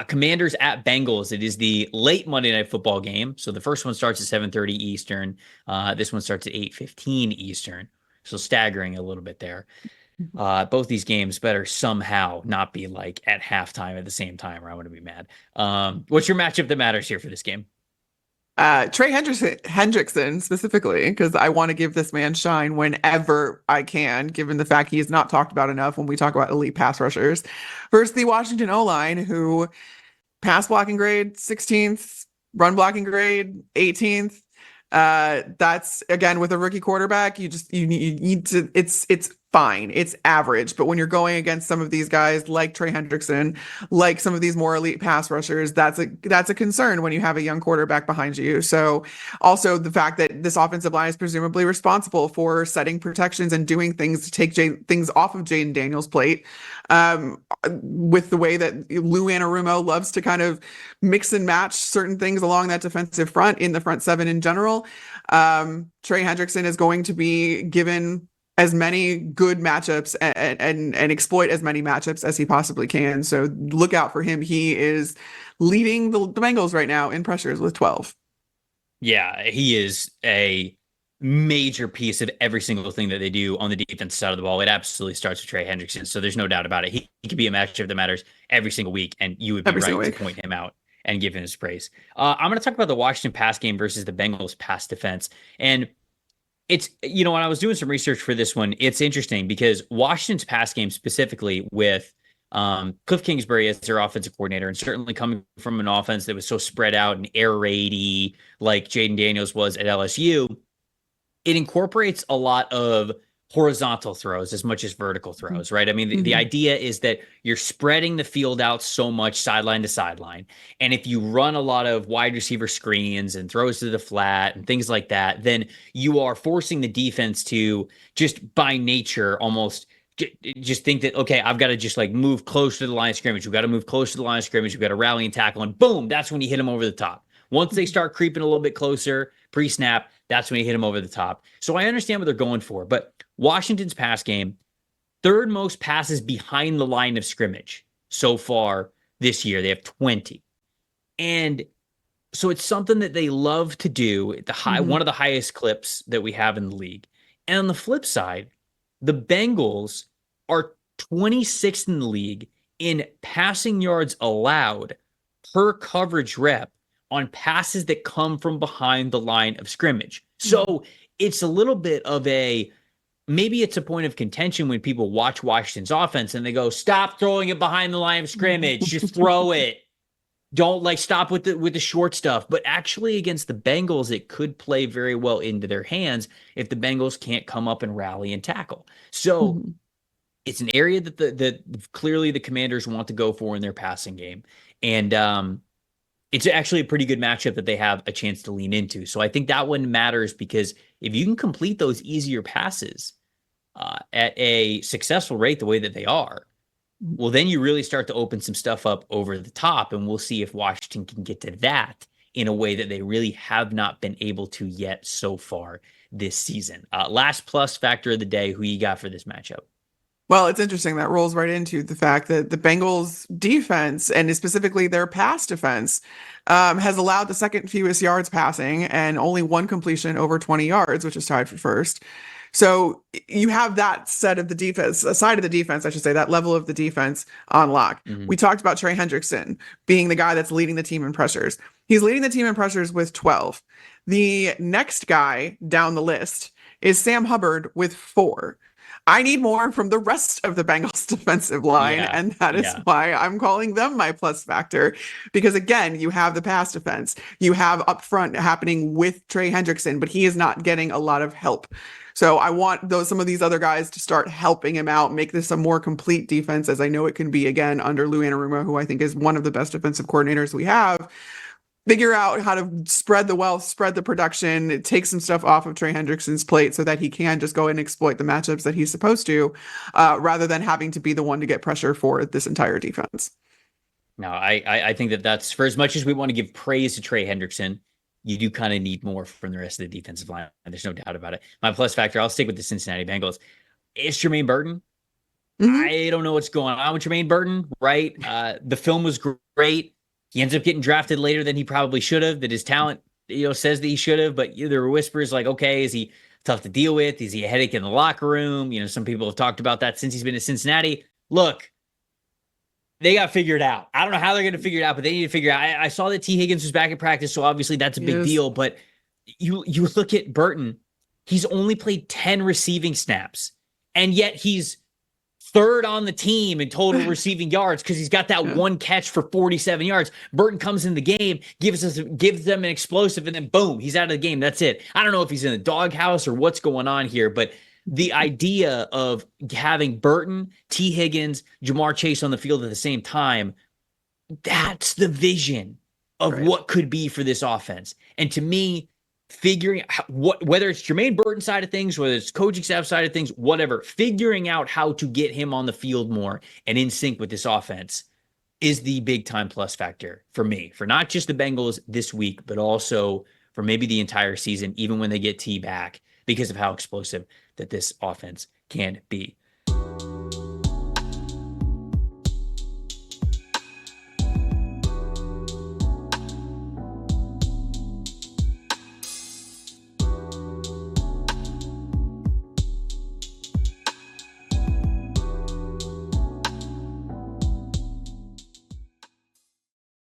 Commanders at Bengals. It is the late Monday Night Football game. So the first one starts at 7:30 Eastern. This one starts at 8:15 Eastern. So staggering a little bit there. Both these games better somehow not be like at halftime at the same time, or I'm going to be mad. What's your matchup that matters here for this game? Trey Hendrickson specifically, because I want to give this man shine whenever I can, given the fact he is not talked about enough when we talk about elite pass rushers. Versus the Washington O-line, who pass blocking grade 16th, run blocking grade 18th. That's again with a rookie quarterback, you need to it's fine. It's average. But when you're going against some of these guys like Trey Hendrickson, like some of these more elite pass rushers, that's a concern when you have a young quarterback behind you. So also the fact that this offensive line is presumably responsible for setting protections and doing things to take things off of Jaden Daniels' plate. With the way that Lou Anarumo loves to kind of mix and match certain things along that defensive front in the front seven in general. Trey Hendrickson is going to be given as many good matchups and exploit as many matchups as he possibly can. So look out for him. He is leading the Bengals right now in pressures with 12. Yeah, he is a major piece of every single thing that they do on the defense side of the ball. It absolutely starts with Trey Hendrickson. So there's no doubt about it. He could be a matchup that matters every single week, and you would be Every single right to week. point him out and give him his praise. I'm going to talk about the Washington pass game versus the Bengals pass defense. And it's, when I was doing some research for this one, it's interesting because Washington's pass game specifically with Cliff Kingsbury as their offensive coordinator, and certainly coming from an offense that was so spread out and air raidy like Jaden Daniels was at LSU, it incorporates a lot of horizontal throws as much as vertical throws, right? I mean, the idea is that you're spreading the field out so much sideline to sideline. And if you run a lot of wide receiver screens and throws to the flat and things like that, then you are forcing the defense to just by nature almost just think that, okay, I've got to just like move close to the line of scrimmage. We've got to move close to the line of scrimmage. We've got to rally and tackle. And boom, that's when you hit them over the top. Once they start creeping a little bit closer, pre-snap, that's when you hit them over the top. So I understand what they're going for, but Washington's pass game, third most passes behind the line of scrimmage so far this year. They have 20. And so it's something that they love to do. One of the highest clips that we have in the league. And on the flip side, the Bengals are 26th in the league in passing yards allowed per coverage rep on passes that come from behind the line of scrimmage. So it's a little bit of maybe it's a point of contention when people watch Washington's offense and they go, stop throwing it behind the line of scrimmage, just throw it. Don't stop with the short stuff. But actually against the Bengals, it could play very well into their hands if the Bengals can't come up and rally and tackle. So it's an area that clearly the Commanders want to go for in their passing game. And it's actually a pretty good matchup that they have a chance to lean into. So I think that one matters because if you can complete those easier passes at a successful rate the way that they are, well, then you really start to open some stuff up over the top, and we'll see if Washington can get to that in a way that they really have not been able to yet so far this season. Last plus factor of the day, who you got for this matchup? Well, it's interesting. That rolls right into the fact that the Bengals defense, and specifically their pass defense, has allowed the second fewest yards passing and only one completion over 20 yards, which is tied for first. So you have that side of the defense, I should say, that level of the defense on lock. We talked about Trey Hendrickson being the guy that's leading the team in pressures. He's leading the team in pressures with 12. The next guy down the list is Sam Hubbard with 4. I need more from the rest of the Bengals defensive line, and that is why I'm calling them my plus factor. Because again, you have the pass defense. You have up front happening with Trey Hendrickson, but he is not getting a lot of help. So I want some of these other guys to start helping him out, make this a more complete defense, as I know it can be again under Lou Anarumo, who I think is one of the best defensive coordinators we have. Figure out how to spread the wealth, spread the production, take some stuff off of Trey Hendrickson's plate so that he can just go and exploit the matchups that he's supposed to, rather than having to be the one to get pressure for this entire defense. No, I think that's, for as much as we want to give praise to Trey Hendrickson, you do kind of need more from the rest of the defensive line. There's no doubt about it. My plus factor, I'll stick with the Cincinnati Bengals. It's Jermaine Burton. Hmm. I don't know what's going on with Jermaine Burton, right? The film was great. He ends up getting drafted later than he probably should have, that his talent, says that he should have, but there were whispers like, okay, is he tough to deal with? Is he a headache in the locker room? Some people have talked about that since he's been in Cincinnati. Look, they got figured out. I don't know how they're going to figure it out, but they need to figure it out. I saw that T. Higgins was back in practice, so obviously that's a big Yes. deal. But you look at Burton, he's only played 10 receiving snaps, and yet he's third on the team in total receiving yards because he's got that Yeah. one catch for 47 yards. Burton comes in the game, gives them an explosive, and then boom, he's out of the game. That's it. I don't know if he's in the doghouse or what's going on here, but the idea of having Burton, T. Higgins, Jamar Chase on the field at the same time, that's the vision of Right. what could be for this offense. And to me, figuring out whether it's Jermaine Burton side of things, whether it's coaching staff side of things, whatever, figuring out how to get him on the field more and in sync with this offense is the big time plus factor for me, for not just the Bengals this week, but also for maybe the entire season, even when they get T back, because of how explosive that this offense can be.